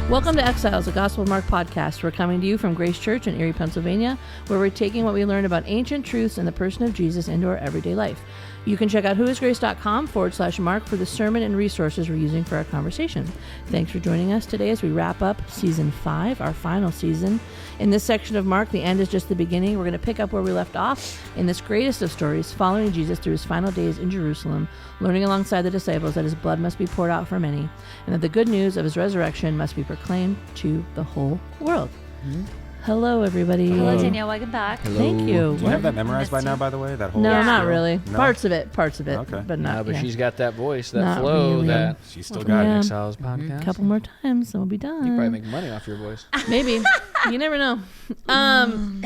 Welcome to Exiles, a Gospel of Mark podcast. We're coming to you from Grace Church in Erie, Pennsylvania, where we're taking what we learned about ancient truths and the person of Jesus into our everyday life. You can check out whoisgrace.com/Mark for the sermon and resources we're using for our conversation. Thanks for joining us today as we wrap up season 5, our final season. In this section of Mark, the end is just the beginning. We're going to pick up where we left off in this greatest of stories, following Jesus through his final days in Jerusalem, learning alongside the disciples that his blood must be poured out for many, and that the good news of his resurrection must be proclaimed to the whole world. Mm-hmm. Hello, everybody. Hello, Danielle. Welcome back. Hello. Thank you. Do you have that memorized by now, by the way? That whole No, not spiel? really. No? Parts of it, Okay. but not. No, but yeah. she's got that voice, that Not flow, really. that She's still got Yeah. it. Exiles Podcast. A couple more times, and we'll be done. You probably make money off your voice. Maybe. You never know.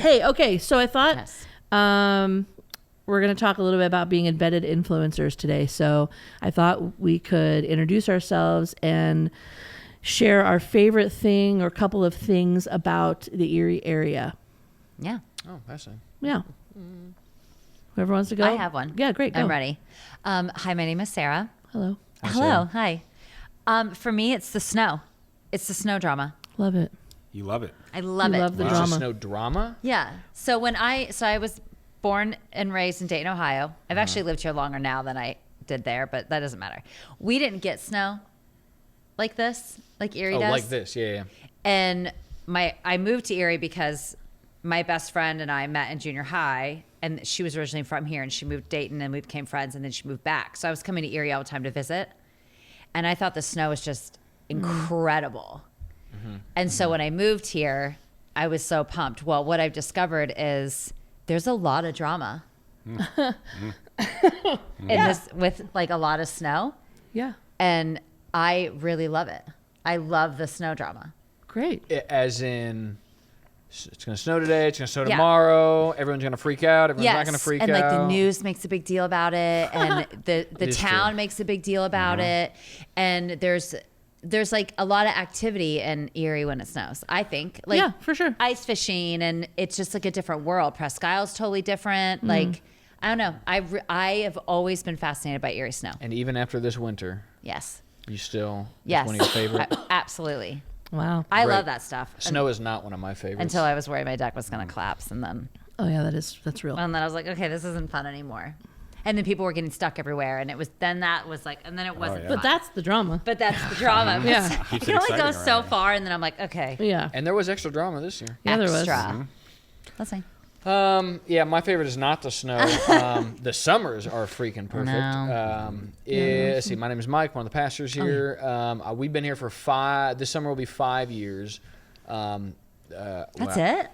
Hey, okay. So I thought Yes. we're going to talk a little bit about being embedded influencers today. So I thought we could introduce ourselves and share our favorite thing or couple of things about the Erie area. Yeah. Oh, fascinating. Yeah. Whoever wants to go. I have one. Yeah, great. Go. I'm ready. Hi, my name is Sarah. Hello. Hello. Hi. For me, it's the snow. It's the snow drama. Love it. You love it. I love You it. love the It's drama. a snow drama? Yeah. So I was born and raised in Dayton, Ohio. I've actually lived here longer now than I did there, but that doesn't matter. We didn't get snow like this, like Erie does. Like this. Yeah. And I moved to Erie because my best friend and I met in junior high, and she was originally from here, and she moved to Dayton, and we became friends, and then she moved back. So I was coming to Erie all the time to visit, and I thought the snow was just incredible. And so when I moved here, I was so pumped. Well, what I've discovered is there's a lot of drama in this, with like a lot of snow, Yeah. and I really love it. I love the snow drama. Great. As in, it's going to snow today, it's going to snow Yeah. tomorrow, everyone's going to freak out, everyone's not going to freak and out. like the news makes a big deal about it, and the is town true. makes a big deal about it, and there's like a lot of activity in Erie when it snows. I think, like, Yeah, for sure. ice fishing, and it's just like a different world. Presque Isle's totally different. Like, I don't know. I have always been fascinated by Erie snow. And even after this winter, Yes, you still, yes, it's one of your favorites? Absolutely. Wow. I Great. love that stuff. Snow is not one of my favorites. Until I was worried my deck was going to collapse, and then Oh, yeah, that's real. I was like, okay, this isn't fun anymore. And then people were getting stuck everywhere, and it was then it wasn't. yeah. fun. But that's the drama. But that's the drama. Yeah. You Keeps can it only go exciting so around. far, and then I'm like, okay, Yeah. And there was extra drama this year. Yeah, there was. extra. Let's see. Yeah, my favorite is not the snow. The summers are freaking perfect. No. Let's see, my name is Mike, one of the pastors here. We've been here for this summer will be 5 years. That's it.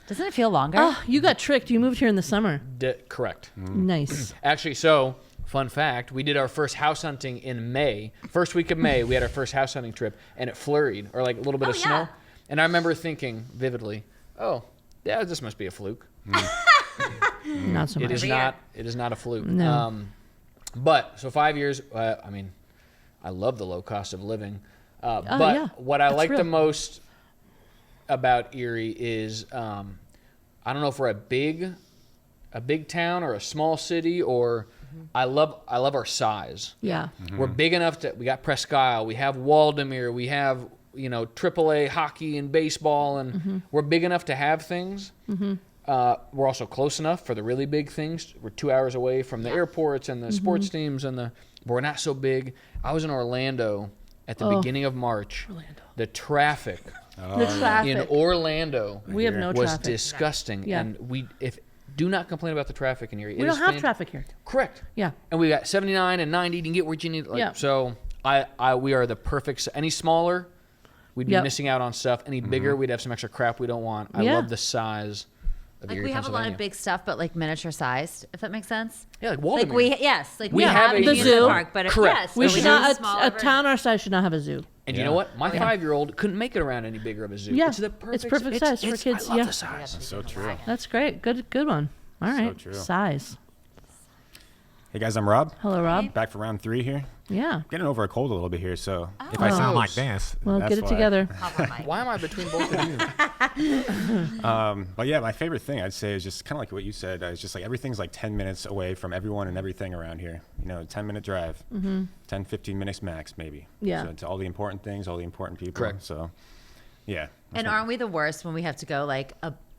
Doesn't it feel longer? Oh, you got tricked. You moved here in the summer. Correct. Nice. Actually, so, fun fact, we did our first house hunting in May. First week of May, we had our first house hunting trip, and it flurried, or like a little bit of yeah. snow. And I remember thinking vividly, oh, yeah, this must be a fluke. Not so much. It is Every year. not. It is not a fluke. No. But so 5 years. I mean, I love the low cost of living. But yeah. what I That's like real. the most about Erie is I don't know if we're a big town or a small city, or I love our size. Yeah. We're big enough that we got Presque Isle, we have Waldemere, we have AAA hockey and baseball, and we're big enough to have things. We're also close enough for the really big things. We're 2 hours away from the airports and the sports teams, but we're not so big. I was in Orlando at the beginning of March. The traffic The traffic. in Orlando We have no was traffic. disgusting, Yeah. and do not complain about the traffic in Erie. We don't have traffic here. Correct. Yeah. And we got 79 and 90. You can get what you need. Yeah. So we are the perfect. Any smaller, we'd be Yep. missing out on stuff. Any bigger, we'd have some extra crap we don't want. I Yeah. love the size of like Erie, we have a lot Pennsylvania. of big stuff, but like miniature sized, if that makes sense. Yeah, like Like Waldemere. we have have a an The amusement zoo. park, but Correct. yes, We but should have not, smaller a version. town our size should not have a zoo. And you know what? My 5-year-old couldn't make it around any bigger of a zoo. Yeah. It's the perfect. It's perfect size for kids, I love yeah. the size. That's so true. That's great. Good one. All right. true. Size. Hey guys, I'm Rob. Hello, Rob. Back for round 3 here. Yeah. getting over a cold a little bit here, so if I sound like this, Well, that's get it why. together. Why am I between both of you? But yeah, my favorite thing I'd say is just kind of like what you said. It's just like everything's like 10 minutes away from everyone and everything around here. 10-minute drive, 10, 15 minutes max, maybe. Yeah. So to all the important things, all the important people. Correct. So, yeah. And aren't we the worst when we have to go like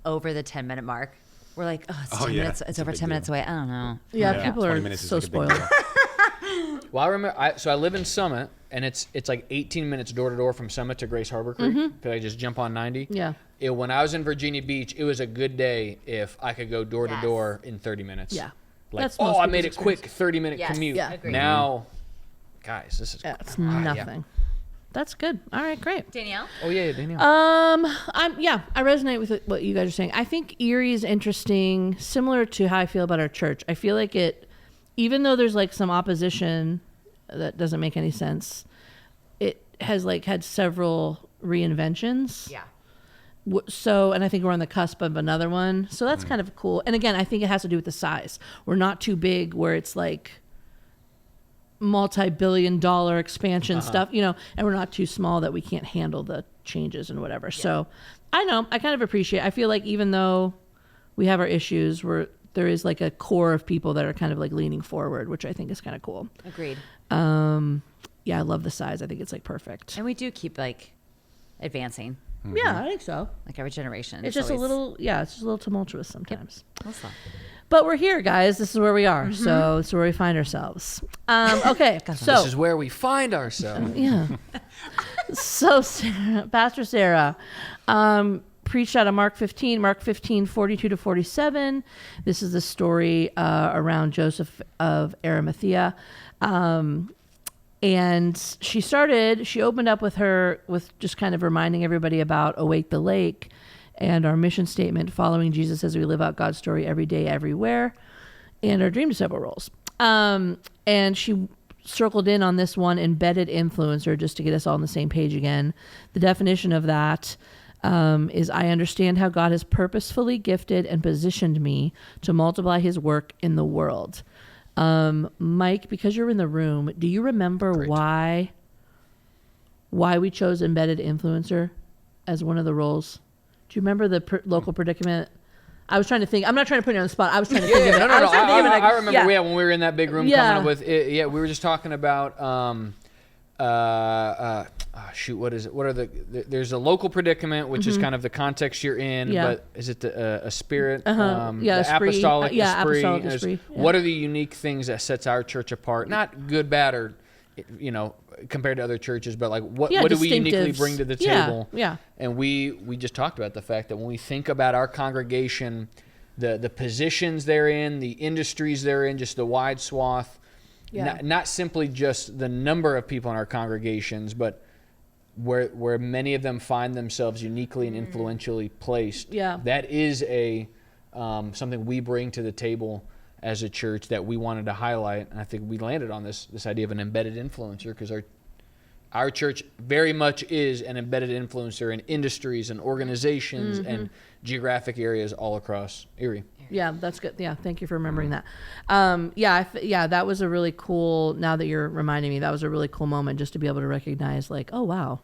over the 10-minute mark? We're like, oh, it's 10 yeah. minutes. It's over 10 minutes away. I don't know. Yeah, people 20 are minutes is so like a big spoiled. deal. Well, I remember. So I live in Summit, and it's like 18 minutes door to door from Summit to Grace Harbor Creek. Because I just jump on 90. Yeah. When I was in Virginia Beach, it was a good day if I could go door to door in 30 minutes. Yeah. Like, That's most I made it people's quick, 30-minute Yes. commute. Yeah. Agreed. Now, guys, this is It's yeah. nothing. That's good. All right, great. Danielle? Oh yeah, Danielle. I resonate with what you guys are saying. I think Erie is interesting, similar to how I feel about our church. I feel like even though there's like some opposition that doesn't make any sense, it has like had several reinventions. Yeah. So, and I think we're on the cusp of another one. So that's kind of cool. And again, I think it has to do with the size. We're not too big where it's like multi-billion-dollar expansion stuff, and we're not too small that we can't handle the changes and whatever. Yeah. So I kind of appreciate, I feel like even though we have our issues, there is like a core of people that are kind of like leaning forward, which I think is kind of cool. Agreed. Yeah, I love the size. I think it's like perfect. And we do keep like advancing, Yeah, I think so. like every generation. It's just it's just a little tumultuous sometimes. That's fun. But we're here, guys. This is where we are. So it's where we find ourselves. Okay, so This is where we find ourselves. yeah. So Pastor Sarah preached out of Mark 15, 42 to 47. This is the story around Joseph of Arimathea. And she opened up with just kind of reminding everybody about Awake the Lake and our mission statement, following Jesus as we live out God's story every day, everywhere, and our Dream to Several roles. And she circled in on this one, embedded influencer, just to get us all on the same page again. The definition of that is, I understand how God has purposefully gifted and positioned me to multiply his work in the world. Mike, because you're in the room, do you remember why we chose embedded influencer as one of the roles? Do you remember the local predicament? I was trying to think. I'm not trying to put you on the spot. I was trying to think of it. I remember. Yeah, when we were in that big room coming Yeah. up with it. Yeah, we were just talking about. What is it? What are there's a local predicament, which is kind of the context you're in. Yeah. But is it a spirit? Yeah, the esprit. apostolic Yeah, esprit. apostolic esprit. Yeah. What are the unique things that sets our church apart? Not good, bad, or compared to other churches, but like what do we uniquely distinctives. bring to the Yeah, table? yeah. And we just talked about the fact that when we think about our congregation, the positions they're in, the industries they're in, just the wide swath, not simply just the number of people in our congregations, but where many of them find themselves uniquely and influentially placed. Yeah. That is something we bring to the table as a church that we wanted to highlight. And I think we landed on this idea of an embedded influencer, because our church very much is an embedded influencer in industries and organizations and geographic areas all across Erie. Yeah, that's good. Yeah, thank you for remembering that. That was a really cool, now that you're reminding me, that was a really cool moment just to be able to recognize, like, oh, wow.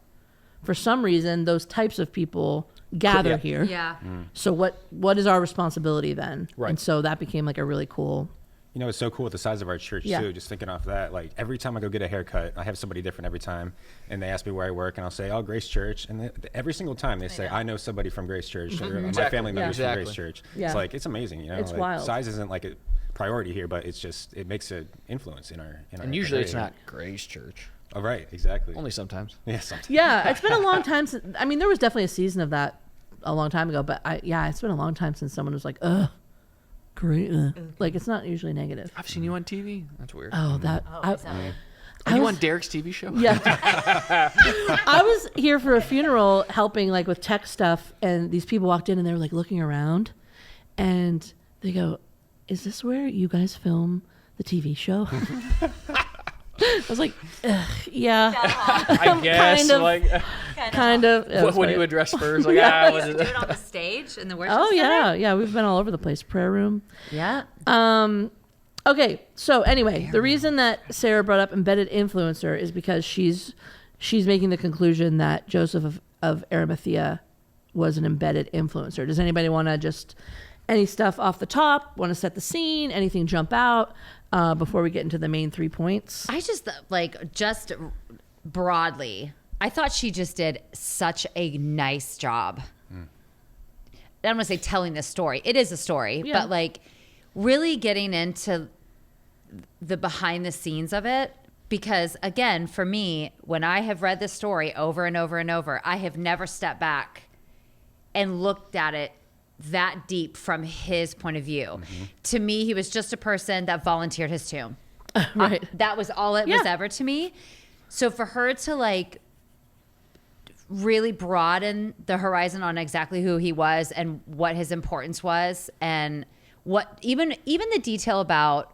For some reason, those types of people gather here. Yeah. So what is our responsibility then? Right. And so that became like a really cool. It's so cool with the size of our church too. Just thinking off that, like every time I go get a haircut, I have somebody different every time, and they ask me where I work, and I'll say, "Oh, Grace Church," and every single time they say, "I know somebody from Grace Church," or my family members from Grace Church. Yeah. It's like it's amazing, It's like, wild. Size isn't like a priority here, but it makes an influence in our. And usually it's not Grace Church. Oh, right, exactly. Only sometimes. Yeah, sometimes. Yeah, it's been a long time since. I mean, there was definitely a season of that a long time ago, but it's been a long time since someone was like, "Ugh, great." Like it's not usually negative. I've seen you on TV. That's weird. Oh, that. Are you on Derek's TV show? Yeah. I was here for a funeral helping like with tech stuff, and these people walked in and they were like looking around, and they go, "Is this where you guys film the TV show?" I was like, yeah. I guess. Kind of. What do you address first? Like, Do it on the stage in the worship Oh center? yeah. We've been all over the place. Prayer room. Yeah. Okay, so anyway, the reason that Sarah brought up embedded influencer is because she's making the conclusion that Joseph of Arimathea was an embedded influencer. Does anybody want to just, any stuff off the top, want to set the scene, anything jump out before we get into the main 3 points? I just just broadly, I thought she just did such a nice job. I don't want to say telling this story. It is a story, but like really getting into the behind the scenes of it. Because again, for me, when I have read this story over and over and over, I have never stepped back and looked at it that deep from his point of view. To me, he was just a person that volunteered his tomb. Right. That was all it was ever to me. So for her to like really broaden the horizon on exactly who he was and what his importance was, and what even the detail about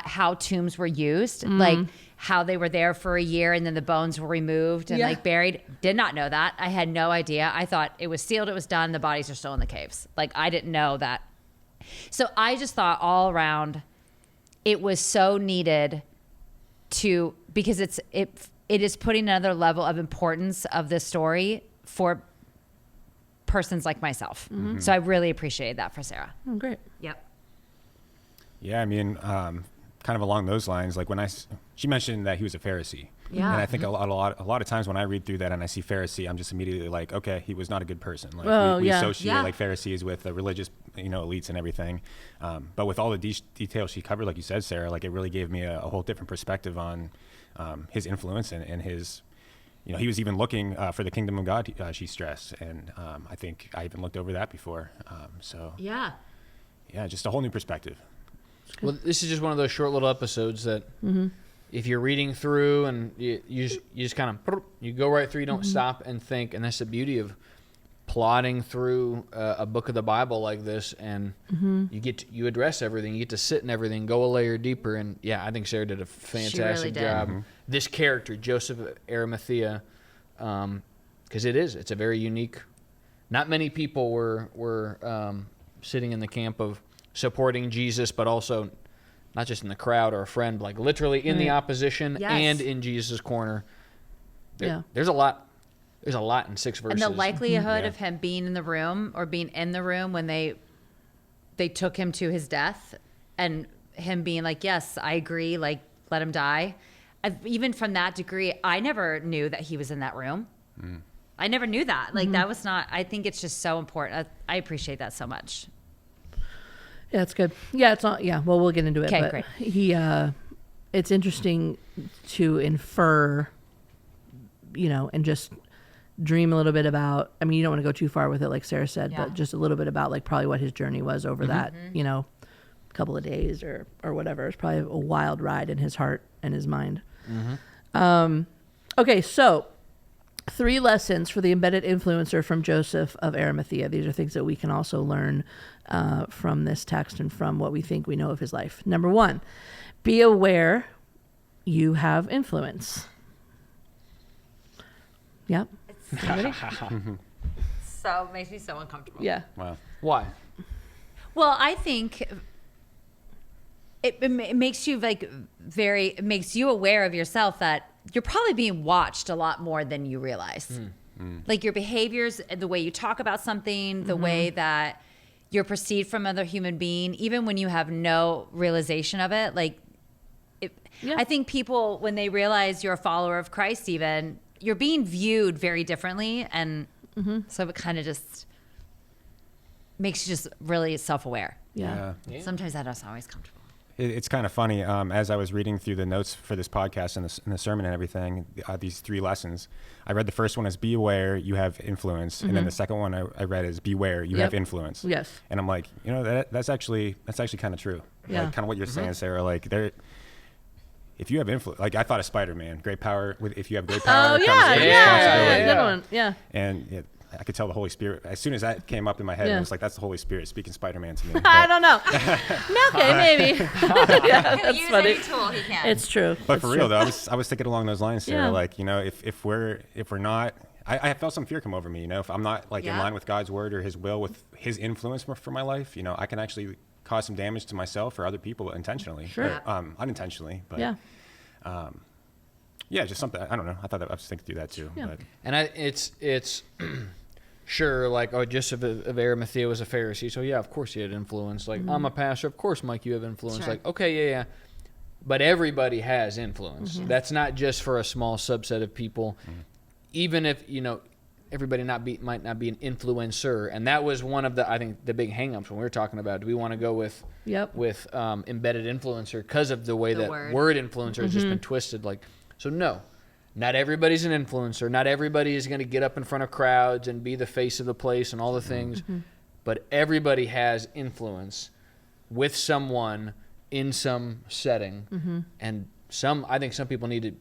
how tombs were used, like how they were there for a year and then the bones were removed and like buried. Did not know that. I had no idea. I thought it was sealed, it was done, the bodies are still in the caves. Like I didn't know that. So I just thought all around it was so needed because it is putting another level of importance of this story for persons like myself. So I really appreciated that for Sarah. Oh, great. Yep. Yeah, I mean, kind of along those lines, like when she mentioned that he was a Pharisee. Yeah. And I think a lot of times when I read through that and I see Pharisee, I'm just immediately like, okay, he was not a good person. Like we associate like Pharisees with the religious, elites and everything. But with all the details she covered, like you said, Sarah, like it really gave me a whole different perspective on his influence and his, he was even looking for the kingdom of God, she stressed. And I think I even looked over that before. Yeah, just a whole new perspective. Well, this is just one of those short little episodes that if you're reading through and you just kind of, you go right through, you don't stop and think. And that's the beauty of plodding through a book of the Bible like this. And you address everything, you get to sit in everything, go a layer deeper. And yeah, I think Sarah did a fantastic job. This character, Joseph of Arimathea, because it's a very unique, not many people were sitting in the camp of supporting Jesus, but also not just in the crowd or a friend, like literally in the opposition and in Jesus' corner. There's a lot in 6 verses. And the likelihood of him being in the room or being in the room when they took him to his death, and him being like, yes, I agree, like let him die. Even from that degree, I never knew that he was in that room. I never knew that. Like that was not, I think it's just so important. I appreciate that so much. Yeah, it's good. Yeah, it's not. Yeah, well, we'll get into it. Okay, but great. It's interesting to infer, and just dream a little bit about. I mean, you don't want to go too far with it, like Sarah said, but just a little bit about like probably what his journey was over that, couple of days or whatever. It's probably a wild ride in his heart and his mind. Okay, so 3 lessons for the embedded influencer from Joseph of Arimathea. These are things that we can also learn from this text and from what we think we know of his life. Number 1, be aware you have influence. Yep. So it makes me so uncomfortable. Yeah. Wow. Why? Well, I think it makes you it makes you aware of yourself that you're probably being watched a lot more than you realize. Like your behaviors, the way you talk about something, the way that you're perceived from another human being, even when you have no realization of it. I think people, when they realize you're a follower of Christ, even, you're being viewed very differently. And so it kind of just makes you just really self-aware. Yeah. Sometimes that is always comfortable. It's kind of funny. As I was reading through the notes for this podcast and the sermon and everything, these 3 lessons, I read the first one as be aware you have influence, and then the second one I read is beware you have influence. Yes. And I'm like, that's actually kind of true. Yeah. Like kind of what you're saying, Sarah. Like if you have influence, like I thought of Spider-Man, great power. If you have great power, Oh yeah, comes yeah, responsibility. good one. Yeah. And I could tell the Holy Spirit, as soon as that came up in my head, it was like, that's the Holy Spirit speaking Spider-Man to me. I don't know. Okay, maybe. Yeah, that's Use funny. any tool he can. It's true. But It's for true. real though, I was thinking along those lines, Sarah. Yeah. Like, if we're not, I felt some fear come over me. If I'm not in line with God's word or His will, with His influence for my life, I can actually cause some damage to myself or other people intentionally. Sure. Or, unintentionally. But, yeah, just something. I don't know. I was thinking through that too. Yeah. But. And it's sure, like, Joseph of Arimathea was a Pharisee, so yeah, of course he had influence. Like, I'm a pastor, of course, Mike, you have influence. Sure. Like, okay, yeah. But everybody has influence. That's not just for a small subset of people. Even if, everybody might not be an influencer. And that was one of the big hang-ups when we were talking about, do we want to go with embedded influencer because of the way that word influencer has just been twisted. Like, so no, not everybody's an influencer. Not everybody is going to get up in front of crowds and be the face of the place and all the things. But everybody has influence with someone in some setting. And I think some people need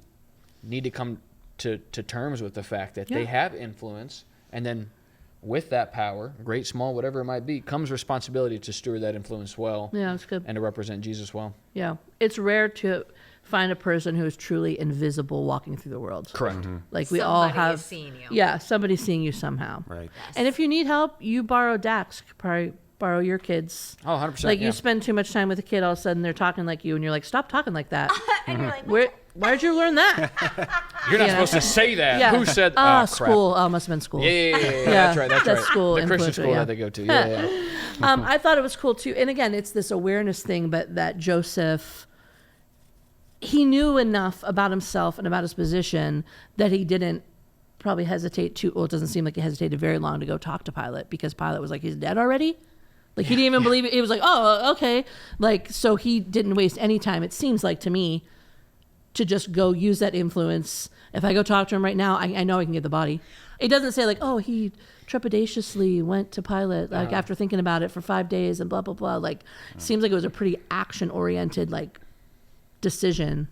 to come to terms with the fact that they have influence, and then with that power, great, small, whatever it might be, comes responsibility to steward that influence well. Yeah, that's good. And to represent Jesus well. Yeah. It's rare to find a person who is truly invisible walking through the world. Correct. Like we all Somebody have is seeing you. Yeah, somebody's seeing you somehow. Right. Yes. And if you need help, you borrow Dax, probably borrow your kids. Oh, 100%. Like you spend too much time with a kid, all of a sudden they're talking like you, and you're like, stop talking like that. And you're like, Where'd you learn that? You're not supposed to say that. Yeah. Who said Crap. crap. School. Oh, must have been school. Yeah. That's right. That's school The Christian influencer, school yeah. that they go to. Yeah. I thought it was cool too. And again, it's this awareness thing, but that Joseph, he knew enough about himself and about his position that he didn't probably hesitate well, it doesn't seem like he hesitated very long to go talk to Pilate, because Pilate was like, he's dead already? Like, he didn't even believe it. He was like, oh, okay. Like, so he didn't waste any time, it seems like to me, to just go use that influence. If I go talk to him right now, I know I can get the body. It doesn't say like, oh, he trepidatiously went to Pilate, like after thinking about it for 5 days and blah, blah, blah. Like, seems like it was a pretty action-oriented, like, decision.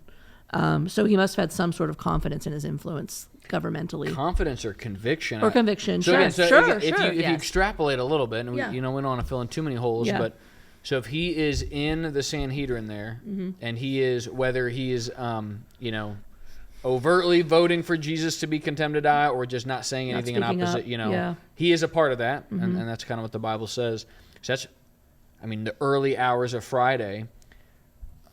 So he must have had some sort of confidence in his influence governmentally. Confidence or conviction. Or conviction, So sure. again, Sure. if you extrapolate a little bit, and we don't want to fill in too many holes, but so if he is in the Sanhedrin there, and he is, whether he is, overtly voting for Jesus to be condemned to die, or just not saying anything in opposite, he is a part of that, and that's kind of what the Bible says. So that's, the early hours of Friday,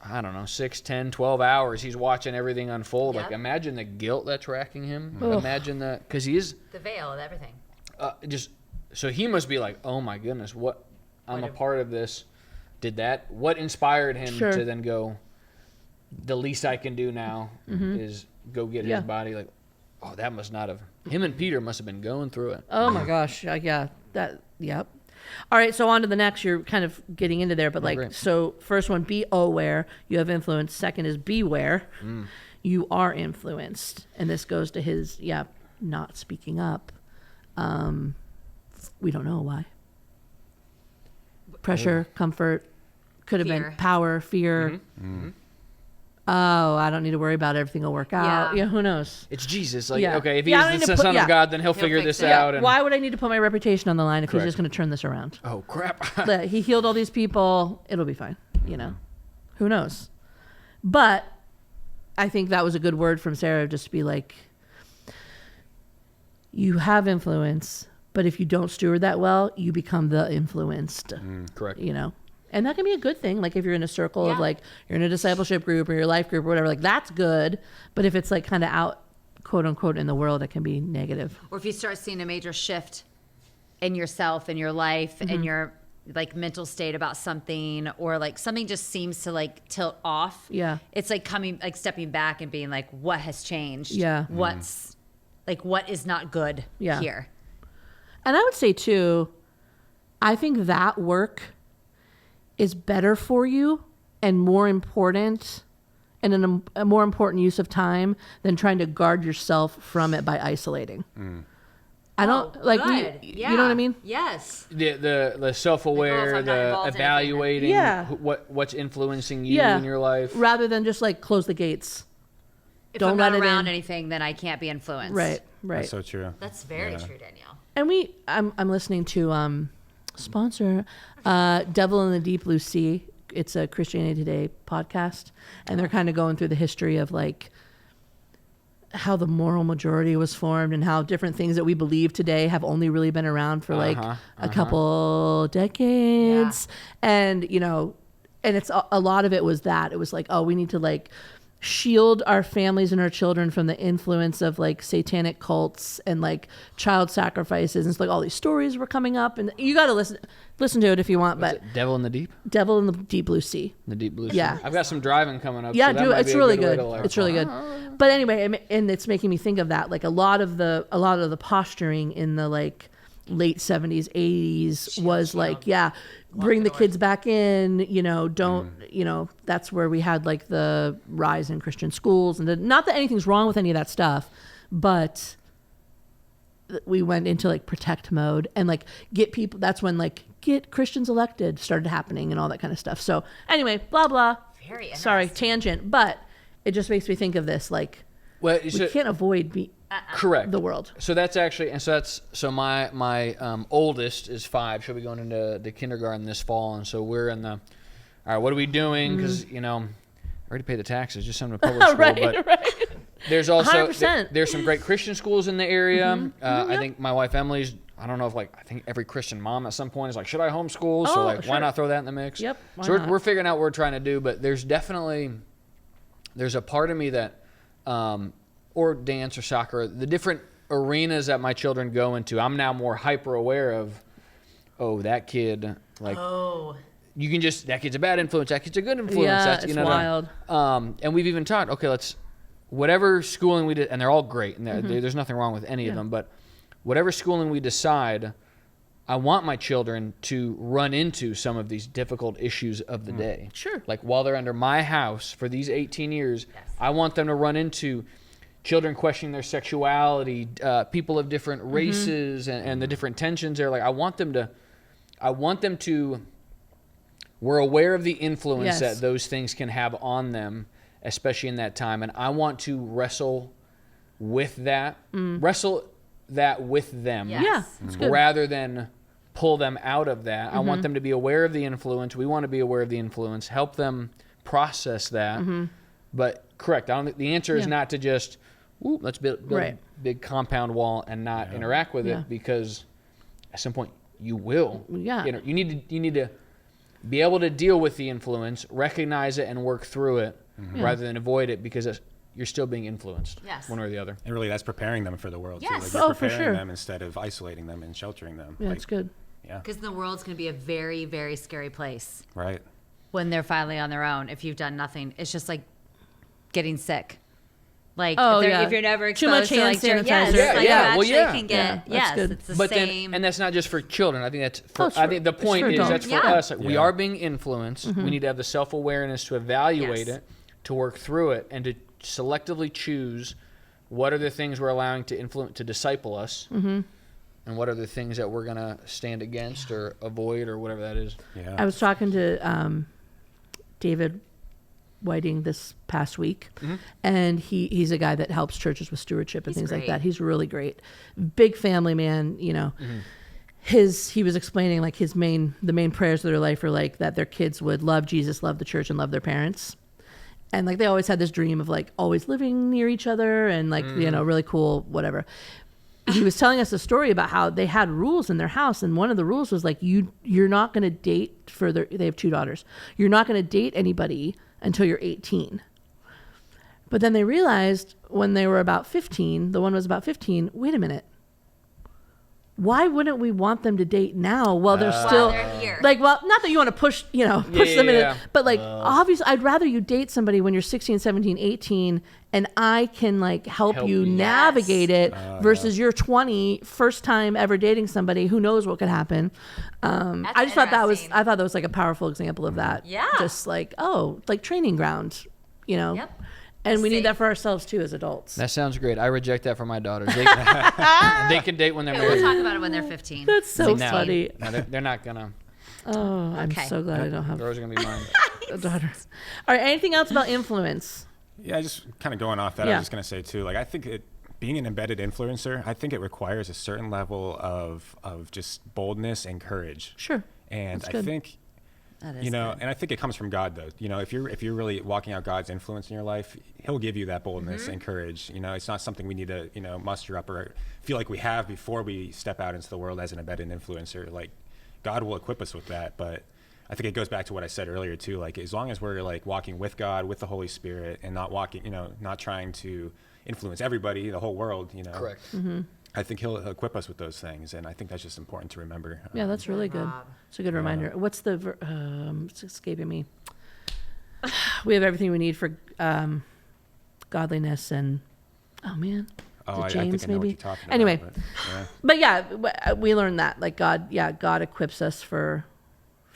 I don't know, 6, 10, 12 hours, he's watching everything unfold. Yep. Like, imagine the guilt that's racking him. Ugh. Imagine that, because he is the veil of everything. so he must be like, oh my goodness, I'm a part of this. What inspired him to then go, the least I can do now is go get his body? Like, oh, that must not have, him and Peter must have been going through it. Oh my gosh. Yep. All right, so on to the next. You're kind of getting into there, but so first one, be aware, you have influence. Second is beware, you are influenced. And this goes to his, not speaking up. We don't know why. Pressure, comfort, could have been power, fear. Oh, I don't need to worry about it. Everything will work out. Yeah, who knows? It's Jesus. Like, okay, if he is the Son of of God, then he'll figure this out. And why would I need to put my reputation on the line if he's just going to turn this around? Oh, crap. He healed all these people. It'll be fine. Who knows? But I think that was a good word from Sarah, just to be like, you have influence, but if you don't steward that well, you become the influenced. Correct. And that can be a good thing. Like if you're in a circle of like, you're in a discipleship group or your life group or whatever, like that's good. But if it's like kind of out, quote unquote, in the world, it can be negative. Or if you start seeing a major shift in yourself, in your life, in your like mental state about something, or like something just seems to like tilt off. Yeah. It's like stepping back and being like, what has changed? Yeah. What's like, what is not good here? And I would say too, I think that work is better for you and more important, and a more important use of time than trying to guard yourself from it by isolating. I don't you know what I mean? Yes. The self-aware, the evaluating what's influencing you in your life, rather than just like close the gates. If don't I'm let not it around in. anything, then I can't be influenced. Right. That's so true. That's very true, Danielle. And I'm listening to sponsor Devil in the Deep Blue Sea. It's a Christianity Today podcast, and they're kind of going through the history of like how the moral majority was formed and how different things that we believe today have only really been around for like a couple decades. And, you know, and it's a lot of it was that it was like, oh, we need to like shield our families and our children from the influence of like satanic cults and like child sacrifices. And it's like all these stories were coming up, and you got to listen to it if you want. What's but it, Devil in the Deep? Devil in the Deep Blue Sea. The Deep Blue Sea. Yeah. I've got some driving coming up. Yeah, so do it. It's really good. Like, It's really good. But anyway, and it's making me think of that. Like a lot of the posturing in the like late 70s, 80s was like, bring the kids back in, you know, you know, that's where we had like the rise in Christian schools, and not that anything's wrong with any of that stuff, but we went into like protect mode and like get people, that's when like get Christians elected started happening and all that kind of stuff. So anyway, blah, blah. Very interesting. Sorry, tangent, but it just makes me think of this, like, well, we can't avoid correct the world. So that's actually, and so my oldest is 5. She'll be going into the kindergarten this fall, and so we're in the, all right, what are we doing? Because you know, I already paid the taxes, just something to public school, right. There's also 100%. There's some great Christian schools in the area. I think my wife Emily's. I don't know if I think every Christian mom at some point is like, should I homeschool? So like, why not throw that in the mix? Yep. So we're figuring out what we're trying to do, but there's a part of me that, or dance or soccer, the different arenas that my children go into, I'm now more hyper aware of. Oh, that kid, like, you can just, that kid's a bad influence, that kid's a good influence. Yeah, That's, it's wild. And we've even taught, okay, whatever schooling we did, and they're all great, and there's nothing wrong with any of them, but whatever schooling we decide, I want my children to run into some of these difficult issues of the day. Sure. Like while they're under my house for these 18 years, I want them to run into children questioning their sexuality, people of different races, and the different tensions there. Like I want them to, we're aware of the influence that those things can have on them, especially in that time. And I want to wrestle with that, wrestle that with them, rather than pull them out of that. I want them to be aware of the influence. We want to be aware of the influence, help them process that. But correct, the answer is not to just, let's build a big compound wall and not interact with it, because at some point you will. Yeah. You need to be able to deal with the influence, recognize it, and work through it rather than avoid it, because you're still being influenced one way or the other. And really, that's preparing them for the world. Yes. Too. Like you're for preparing sure. them instead of isolating them and sheltering them. Yeah, it's good. Yeah. Because the world's going to be a very, very scary place Right. when they're finally on their own. If you've done nothing, it's just like getting sick. Like if you're never exposed too much to hand like sanitizer. you actually can Yeah, get that's good. it's the But same. then, and that's not just for children. I think that's for. it's I for- think the it's point for is that's adults. for Yeah. us. Like, we are being influenced. We need to have the self-awareness to evaluate it, to work through it, and to selectively choose what are the things we're allowing to influence, to disciple us, and what are the things that we're gonna stand against or avoid or whatever that is. Yeah. I was talking to David Whiting this past week, and he's a guy that helps churches with stewardship and things like that. He's really great, big family man. You know, he was explaining like the main prayers of their life are like that their kids would love Jesus, love the church, and love their parents. And like they always had this dream of like always living near each other and like you know, really cool whatever. He was telling us a story about how they had rules in their house, and one of the rules was like you're not going to date further. They have 2 daughters. You're not going to date anybody until you're 18. But then they realized when they were about 15, the one was about 15, wait a minute. Why wouldn't we want them to date now while they're still they're here. like, well, not that you want to push them in it, but like obviously I'd rather you date somebody when you're 16, 17, 18 and I can like help you navigate it versus you're 20, first time ever dating somebody, who knows what could happen. I just thought that was like a powerful example of that. Yeah. Just like, like training ground, you know. Yep. And we need that for ourselves too as adults. That sounds great. I reject that for my daughters. They can date when they're We'll married. talk about it when they're 15. That's so No, funny. no, they're not gonna. Oh, I'm so glad I don't have Those are gonna be mine. a daughter. All right. Anything else about influence? Yeah, just kind of going off that, I was just going to say too, like I think being an embedded influencer, I think it requires a certain level of just boldness and courage. Sure. And That's I good. think That is You know, good. and I think it comes from God, though. You know, if you're really walking out God's influence in your life, He'll give you that boldness and courage. You know, it's not something we need to, muster up or feel like we have before we step out into the world as an embedded influencer. Like, God will equip us with that. But I think it goes back to what I said earlier, too. Like, as long as we're, like, walking with God, with the Holy Spirit, and not not trying to influence everybody, the whole world, Correct. I think He'll equip us with those things, and I think that's just important to remember. Yeah, that's really good. It's a good reminder. What's the? It's escaping me. We have everything we need for godliness and. Oh man. I James think I know what maybe. you're talking about, Anyway, yeah. but yeah, we learned that like God equips us for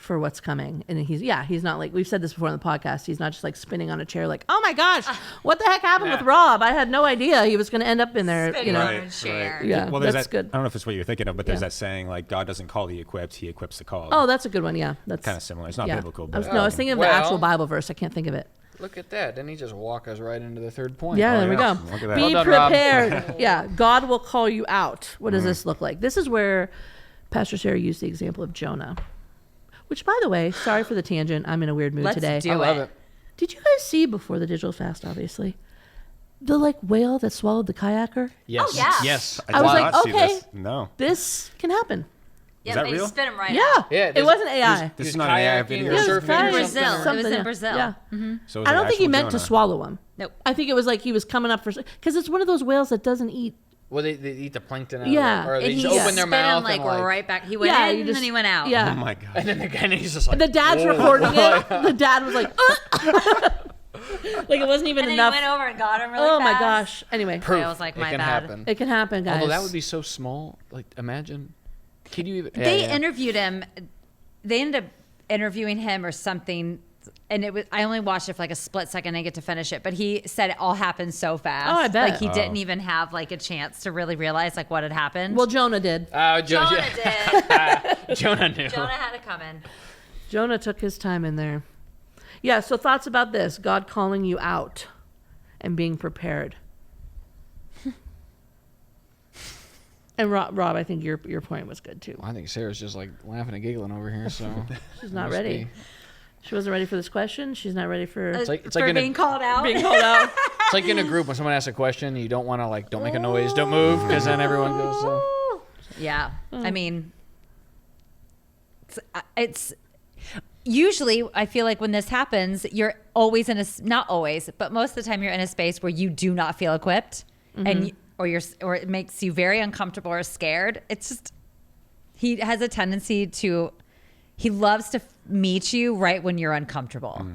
what's coming, and he's not like, we've said this before on the podcast, he's not just like spinning on a chair like, oh my gosh, what the heck happened with Rob? I had no idea he was going to end up in there. Spinning on a Right, chair. Yeah, Well, there's that's that, good. I don't know if it's what you're thinking of, but there's Yeah. that saying like God doesn't call the equipped, He equips the called. Oh, that's a good one. Yeah, that's kind of similar. It's not yeah. biblical, I was but thinking of the Well- actual Bible verse. I can't think of it. Look at that. Didn't he just walk us right into the third point? Yeah, Oh, there we yeah. go. Look at that. Be Well done, Rob. prepared. Yeah, God will call you out. What does this look like? This is where Pastor Sarah used the example of Jonah. Which, by the way, sorry for the tangent. I'm in a weird mood Let's today. do I love it. it. Did you guys see before the digital fast, obviously, the like whale that swallowed the kayaker? Yes. Oh, yeah. Yes. I was did like, not see okay. this. No. This can happen. Yeah, that but he real? spit him right Yeah. out. Yeah, It wasn't AI. He This was is not an AI kayaking video. or Yeah, it was surfing or kayaking. Brazil. something. It was in Brazil. Yeah. So it was I an don't think he actual meant to Jonah. swallow him. Nope. I think it was like he was coming up for, because it's one of those whales that doesn't eat. Well, they eat the plankton out Yeah. of it. Or And they he just open their spit mouth him like, and like... right back. He went Yeah, in you and just- then he went out. Yeah. Oh my God. And then again, he's just like... The dad's "Whoa." recording it. The dad was like, like it wasn't even And then enough. he went over and got him really Oh my fast. gosh. Anyway, Proof. I was like, it my can bad. happen. it can happen, guys. Although that would be so small. Like, imagine. Could you even... They yeah. interviewed him. They ended up interviewing him or something. And it was, I only watched it for like a split second. I didn't get to finish it, but he said it all happened so fast. Oh, I bet. Like he didn't even have like a chance to really realize like what had happened. Well, Jonah did. Jonah did. Jonah knew. Jonah had it coming. Jonah took his time in there. Yeah, so thoughts about this. God calling you out and being prepared. And Rob, I think your point was good too. I think Sarah's just like laughing and giggling over here, so... She's not must ready. be. She wasn't ready for this question. She's not ready for like- it's for like in a- being called out. being called out. It's like in a group when someone asks a question, you don't want to like, don't make a noise, don't move, because then everyone goes... Yeah. I mean, it's usually, I feel like when this happens, you're always in a, not always, but most of the time you're in a space where you do not feel equipped and or it makes you very uncomfortable or scared. It's just, he has a tendency to, he loves to meet you right when you're uncomfortable.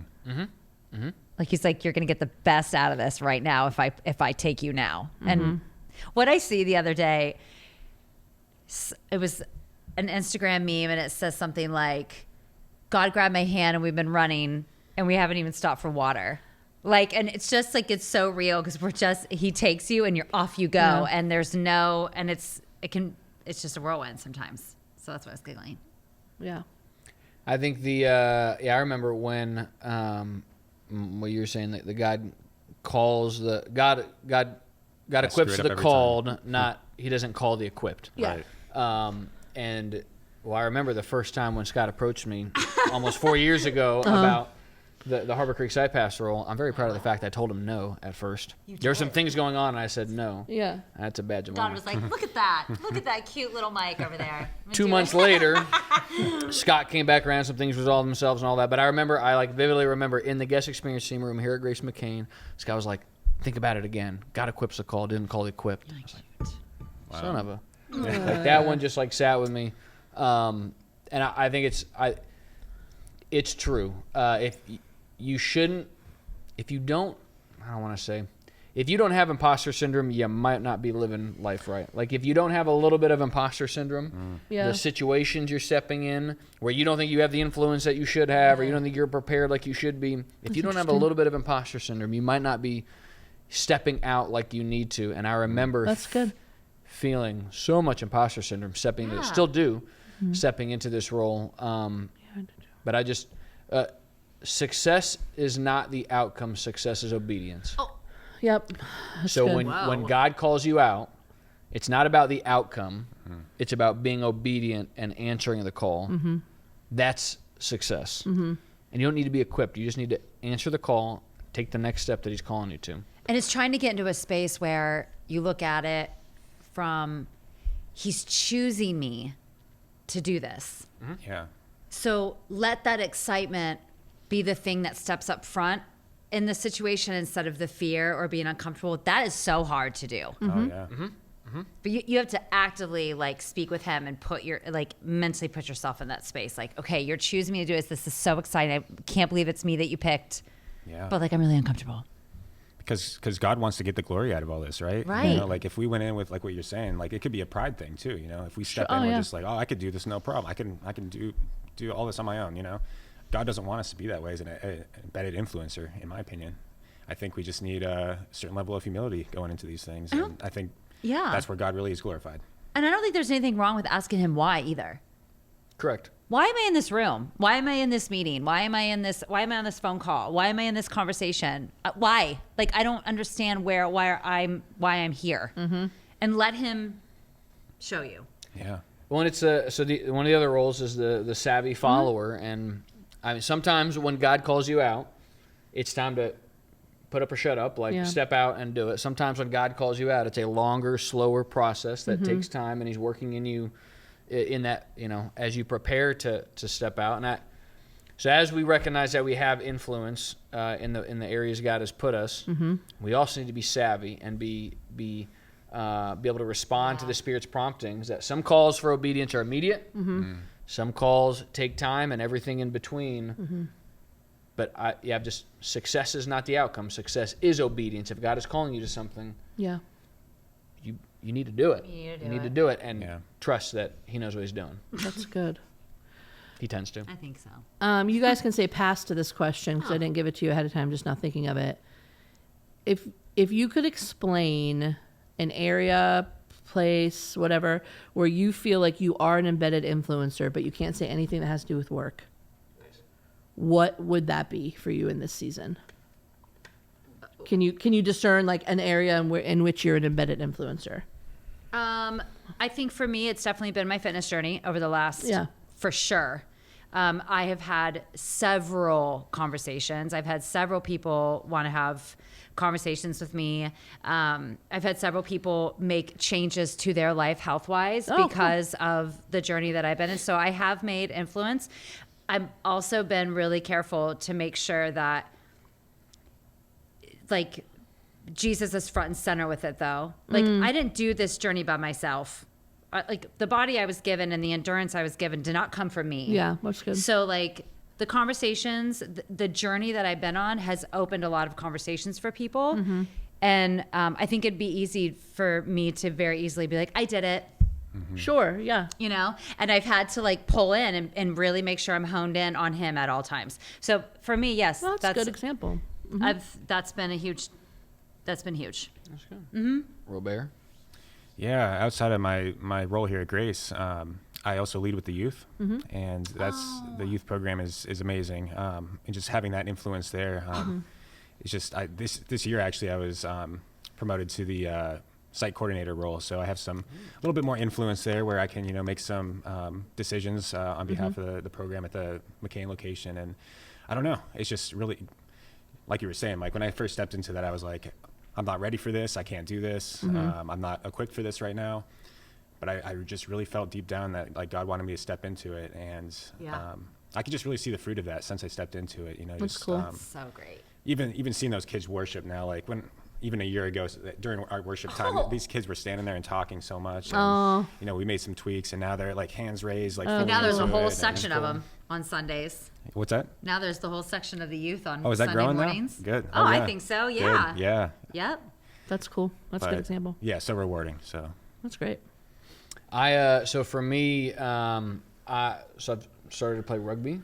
Like he's like, you're going to get the best out of this right now if I take you now. And what I see the other day, it was an Instagram meme and it says something like, God grabbed my hand and we've been running and we haven't even stopped for water. Like, and it's just like, it's so real because he takes you and you're off you go and there's no, and it's just a whirlwind sometimes. So that's why I was giggling. Yeah. I think I remember when what you were saying, that the God calls God equips screw it up the every called, not he doesn't call the equipped. Yeah. Right. And well, I remember the first time when Scott approached me almost 4 years ago about the Harbor Creek Side Pastoral. I'm very proud of the fact I told him no at first. There were some things going on and I said no. Yeah. That's a badge of Don honor. was like, look at that. Look at that cute little mic over there. 2 months later, Scott came back around, some things resolved themselves and all that. But I remember, I like vividly remember in the guest experience team room here at Grace McCain, Scott was like, think about it again. God equips the call, didn't call the equipped. I was like, son of a. Like that one just like sat with me. And I think it's true. If you don't have imposter syndrome, you might not be living life right. Like if you don't have a little bit of imposter syndrome, Yeah. the situations you're stepping in where you don't think you have the influence that you should have, or you don't think you're prepared like you should be, if you don't have a little bit of imposter syndrome, you might not be stepping out like you need to. And I remember That's good. feeling so much imposter syndrome stepping into this role. But I just success is not the outcome. Success is obedience. Yep. That's So good. when God calls you out, it's not about the outcome. It's about being obedient and answering the call. That's success. And you don't need to be equipped. You just need to answer the call, take the next step that he's calling you to. And it's trying to get into a space where you look at it from, he's choosing me to do this. Yeah. So let that excitement be the thing that steps up front in the situation instead of the fear or being uncomfortable. That is so hard to do. Oh yeah. But you have to actively like speak with him and mentally put yourself in that space. Like, okay, you're choosing me to do this. This is so exciting. I can't believe it's me that you picked. Yeah. But like, I'm really uncomfortable. Because God wants to get the glory out of all this, right? Right. You know, like if we went in with like what you're saying, like it could be a pride thing too. You know, if we step in, we're just like, oh, I could do this, no problem. I can do all this on my own. You know, God doesn't want us to be that way as an embedded influencer, in my opinion. I think we just need a certain level of humility going into these things, and I think that's where God really is glorified. And I don't think there's anything wrong with asking him why either. Correct. Why am I in this room? Why am I in this meeting? Why am I on this phone call? Why am I in this conversation? Why? Like, I don't understand why I'm here. And let him show you. Yeah. Well, and it's one of the other roles is the savvy follower, and I mean sometimes when God calls you out, it's time to put up or shut up, step out and do it. Sometimes when God calls you out, it's a longer, slower process that takes time, and he's working in you in that, you know, as you prepare to step out. And so as we recognize that we have influence in the areas God has put us, we also need to be savvy and be able to respond to the Spirit's promptings. That some calls for obedience are immediate, some calls take time, and everything in between. But just success is not the outcome. Success is obedience. If God is calling you to something, you need to do it. You need to do it and trust that he knows what he's doing. That's good. He tends to. I think so. You guys can say pass to this question because I didn't give it to you ahead of time, just not thinking of it. If you could explain an area, place, whatever, where you feel like you are an embedded influencer, but you can't say anything that has to do with work, what would that be for you in this season? Can you discern like an area in which you're an embedded influencer? I think for me, it's definitely been my fitness journey over the last, for sure. I have had several conversations. I've had several people want to have conversations with me. I've had several people make changes to their life health-wise because of the journey that I've been in. So I have made influence. I've also been really careful to make sure that like Jesus is front and center with it though. Like I didn't do this journey by myself. Like the body I was given and the endurance I was given did not come from me. Yeah, that's good. So like the conversations, the journey that I've been on has opened a lot of conversations for people. And I think it'd be easy for me to very easily be like, I did it. Sure, yeah. You know, and I've had to like pull in and really make sure I'm honed in on him at all times. So for me, yes, Well, that's a good example. That's been huge. That's huge. That's good. Robert? Yeah, outside of my role here at Grace, I also lead with the youth, and the youth program is amazing. And just having that influence there, it's just this year actually I was promoted to the site coordinator role, so I have a little bit more influence there where I can make some decisions on behalf of the program at the McCain location. And I don't know, it's just really like you were saying, Mike. When I first stepped into that, I was like, I'm not ready for this. I can't do this. I'm not equipped for this right now. But I just really felt deep down that like God wanted me to step into it, and I could just really see the fruit of that since I stepped into it. That's cool. So great. Even seeing those kids worship now, like even a year ago during our worship time, these kids were standing there and talking so much. And, we made some tweaks, and now they're like hands raised. Like now there's a whole section of them on Sundays. What's that? Now there's the whole section of the youth on is that Sunday growing mornings. Now? Good. Oh, I think so. Yeah. Good. Yeah. Yep. That's cool. That's a good example. Yeah, so rewarding. So that's great. So for me, so I've started to play rugby.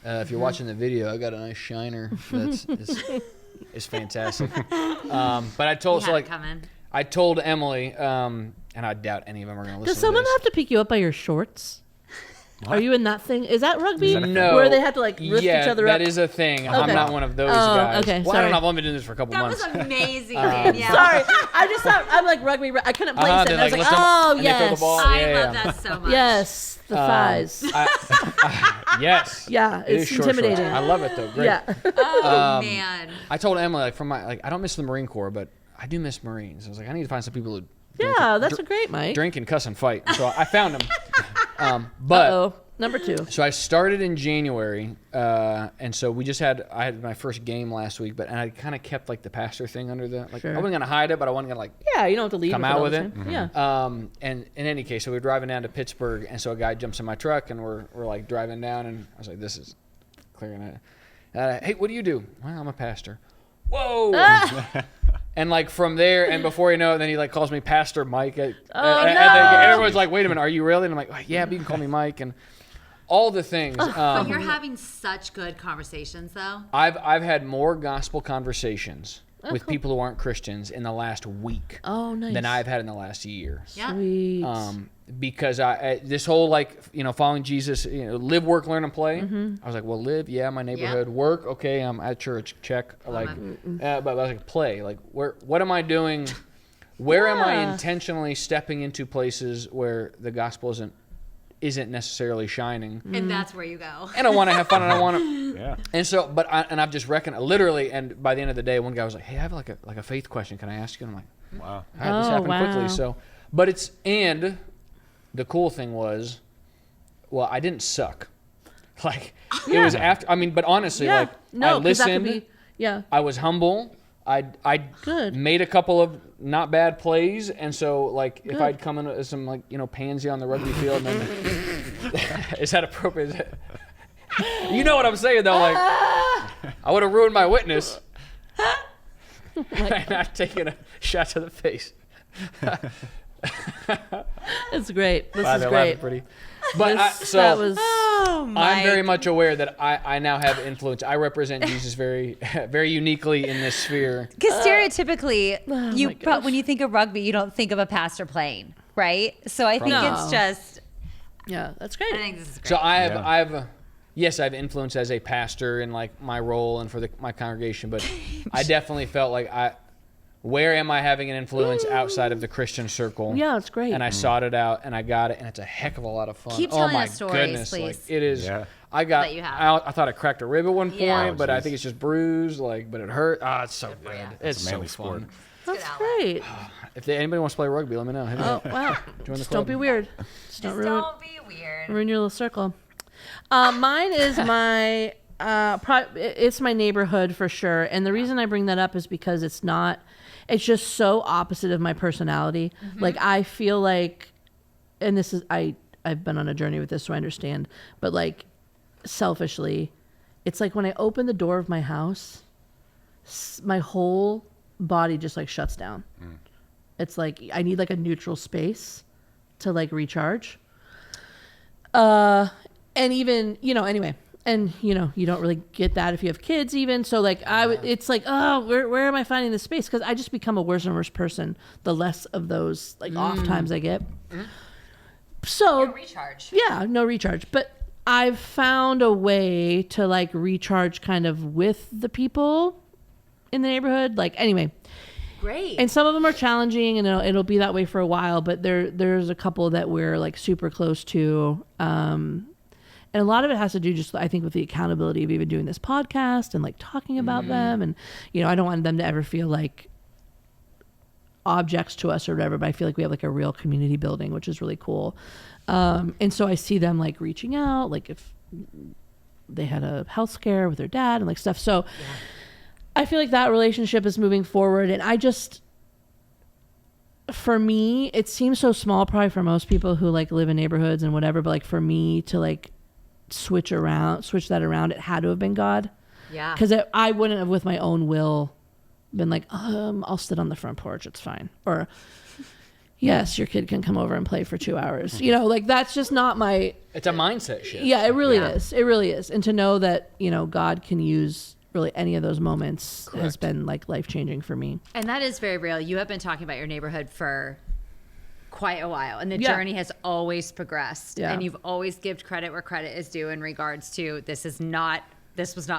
If you're watching the video, I got a nice shiner. It's fantastic. But I told Emily, and I doubt any of them are going to listen. Does someone have to pick you up by your shorts? Are you in that thing? Is that rugby? No. Where they have to like lift each other up? that is a thing. I'm not one of those guys. Okay, well, sorry. I don't know. I've only been doing this for a couple months. That was amazing, Danielle. Sorry, I just thought I'm like rugby. I couldn't place it. And I was like, oh and they throw the yes, ball. I love that so much. yes, the thighs. Yes. Yeah, It is it's short intimidating. shorts. I love it though. Great. Yeah. Oh, man. I told Emily I don't miss the Marine Corps, but I do miss Marines. I was like, I need to find some people who Yeah, that's a great, Mike. drink and cuss and fight. So I found them. But number 2. so I started in January, and so I had my first game last week, and I kind of kept like the pastor thing under the Sure. I wasn't gonna hide it, but I wasn't gonna Yeah, you don't have to leave. come it out all with the it. time. Yeah. And in any case, so we were driving down to Pittsburgh, and so a guy jumps in my truck, and we're like driving down, and I was like, this is clearing it. Hey, what do you do? Well, I'm a pastor. Whoa. And like from there, and before you know it, then he like calls me Pastor Mike. And everyone's like, "Wait a minute, are you really?" And I'm like, "Yeah, but you can call me Mike." And all the things. But you're having such good conversations, though. I've had more gospel conversations with people who aren't Christians in the last week than I've had in the last year. Yeah. Sweet. Because this whole following Jesus, live, work, learn, and play. I was like, well, live, my neighborhood. Yeah. Work, okay, I'm at church, check. But I was like, play, like what am I doing? Where am I intentionally stepping into places where the gospel isn't necessarily shining? And that's where you go. And I want to have fun, and I want to. Yeah. And so, I've just reckoned literally. And by the end of the day, one guy was like, "Hey, I have like a faith question. Can I ask you?" And I'm like, Wow. "All right, this happened quickly." wow. So, and the cool thing was, well, I didn't suck. Like it was after. I mean, but honestly, yeah. like No, I 'cause that could listened. be, yeah. I was humble. I Good. made a couple of not bad plays, and so like if Good. I'd come in as some pansy on the rugby field, and then is that appropriate? Is it, you know what I'm saying though? Like I would have ruined my witness. And I've taken a shot to the face. It's great. This Wow, is they're great. laughing pretty. But that was I'm very much aware that I now have influence. I represent Jesus very, very uniquely in this sphere. Because stereotypically, my gosh. when you think of rugby, you don't think of a pastor playing, right? So I think No. it's just. yeah, that's great. I think this is great. So I've influence as a pastor in like my role and for my congregation, but I definitely felt like where am I having an influence outside of the Christian circle? Yeah, it's great. And I sought it out, and I got it, and it's a heck of a lot of fun. Keep oh telling my us stories, goodness, please. like it is. Yeah. I got That you have. out. I thought I cracked a rib at one point, Yeah. but I geez. think it's just bruised. But it hurt. It's so good. Yeah. It's a manly so fun. sport. That's Good great. If anybody wants to play rugby, let me know. Hit me Oh up. wow! Join the Just club. don't be weird. Just don't ruin be weird. your little circle. Mine is my it's my neighborhood for sure, and the reason I bring that up is because it's just so opposite of my personality. Like I feel like, and this is I've been on a journey with this, so I understand. But like selfishly, it's like when I open the door of my house, my whole body just like shuts down. It's like I need like a neutral space to like recharge. And even, anyway, and you don't really get that if you have kids even. So like it's like, oh, where am I finding this space? Cause I just become a worse and worse person the less of those like off times I get. So Recharge. yeah, no recharge, but I've found a way to like recharge kind of with the people in the neighborhood. Like anyway, Great. and some of them are challenging, and it'll be that way for a while. But there's a couple that we're like super close to, and a lot of it has to do just I think with the accountability of even doing this podcast and like talking about them. And I don't want them to ever feel like objects to us or whatever. But I feel like we have like a real community building, which is really cool. And so I see them like reaching out, like if they had a health scare with their dad and like stuff. So. Yeah. I feel like that relationship is moving forward, and for me, it seems so small probably for most people who like live in neighborhoods and whatever, but like for me to like switch that around, it had to have been God. Yeah. Because I wouldn't have with my own will been like, I'll sit on the front porch, it's fine. Or, yes, your kid can come over and play for 2 hours. Like that's just not my... It's a mindset shift. Yeah, it really is. It really is. And to know that, God can use... really any of those moments Correct. has been like life-changing for me. And that is very real. You have been talking about your neighborhood for quite a while, and the journey has always progressed, Yeah. and you've always given credit where credit is due in regards to this was not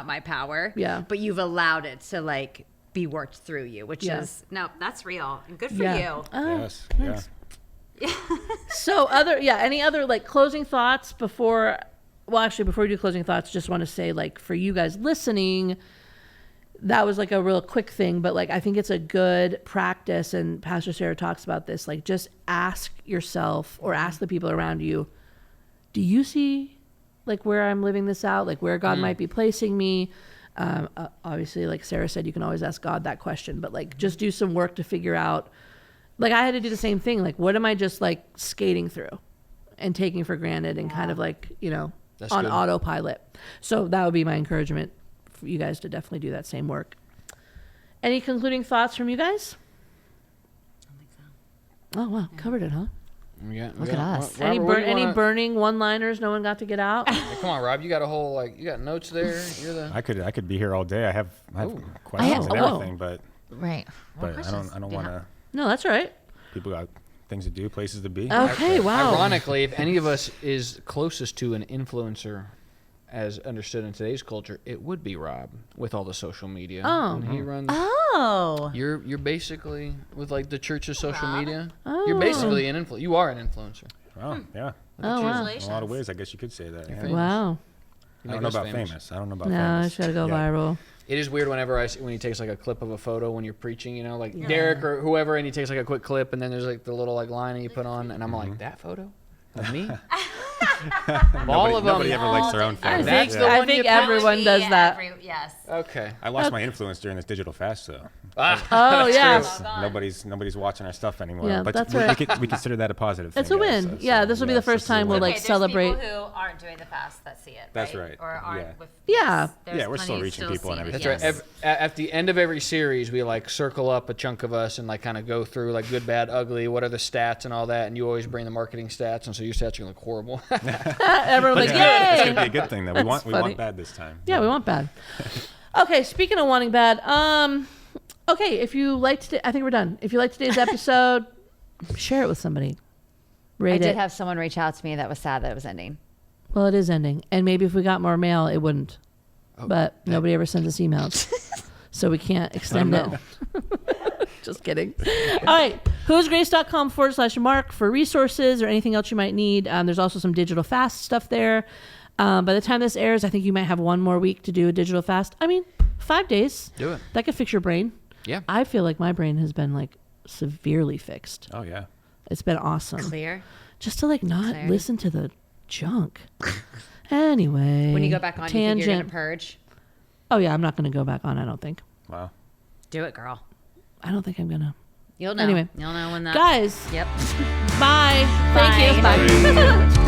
my power, but you've allowed it to like be worked through you, which is that's real and good for you. Yes. Thanks. So any other like closing thoughts before we do closing thoughts, just want to say, like, for you guys listening, that was like a real quick thing, but like I think it's a good practice, and Pastor Sarah talks about this, like just ask yourself or ask the people around you, do you see like where I'm living this out, like where God might be placing me? Obviously, like Sarah said, you can always ask God that question, but like just do some work to figure out, like I had to do the same thing, like what am I just like skating through and taking for granted and kind of like, you know, That's on good. autopilot. So that would be my encouragement for you guys to definitely do that same work. Any concluding thoughts from you guys? I don't think so. Oh, wow. Covered it, huh? Look at us. Any burning one-liners no one got to get out? Hey, come on, Rob. You got a whole, like, you got notes there. You're the... I could be here all day. I have questions and everything, but Right. I don't want to. No, that's all right. People got things to do, places to be. Okay, wow. Ironically, if any of us is closest to an influencer as understood in today's culture, it would be Rob with all the social media. Oh. And he runs... Oh. You're basically, with like the church's social media, Oh. you're basically an influencer. You are an influencer. Oh, yeah. Oh, wow. In a lot of ways, I guess you could say that. Yeah. famous. Wow. I don't know about famous. I don't know about No, famous. it's got to go Yeah. viral. It is weird whenever when he takes like a clip of a photo when you're preaching, you know, like Derek or whoever, and he takes like a quick clip, and then there's like the little like line that you put on, and I'm like, that photo of me? All of them. Nobody ever likes their own I photos. think, the one I think you everyone does that. Yes. Okay. I lost my influence during this digital fast, though. Oh, yeah. Nobody's watching our stuff anymore. Yeah, but that's we, right. we consider that a positive thing. It's a win. guys. Yeah, this will be the first this is time a we'll win. like celebrate. There's people who aren't doing the fast that see it. That's right. Or aren't Yeah. with. Yeah. There's Yeah, we're still plenty reaching people and see it. everything. That's right. At the end of every series, we like circle up a chunk of us and like kind of go through like good, bad, ugly, what are the stats and all that. And you always bring the marketing stats, and so your stats are gonna look horrible. Everyone's like, It's yay! gonna be a good thing though. We funny. want bad this time. Yeah, we want bad. Okay, speaking of wanting bad, okay, if you liked I think we're done. If you liked today's episode, share it with somebody. Rate I did it. have someone reach out to me that was sad that it was ending. Well, it is ending. And maybe if we got more mail, it wouldn't. But nobody ever sends us emails. So we can't extend it. Just kidding. All right. whoisgrace.com/Mark for resources or anything else you might need. There's also some digital fast stuff there. By the time this airs, I think you might have one more week to do a digital fast. I mean, 5 days. Do it. That could fix your brain. Yeah. I feel like my brain has been like severely fixed. Oh yeah. It's been awesome. Clear. Just to like not Clarity. listen to the junk. Anyway. When you go back on, you think you're tangent. going to purge? Oh, yeah. I'm not going to go back on, I don't think. Wow. Do it, girl. I don't think I'm going to. You'll know. Anyway. You'll know when that. Guys. Yep. Bye. Thank you. Bye. Bye.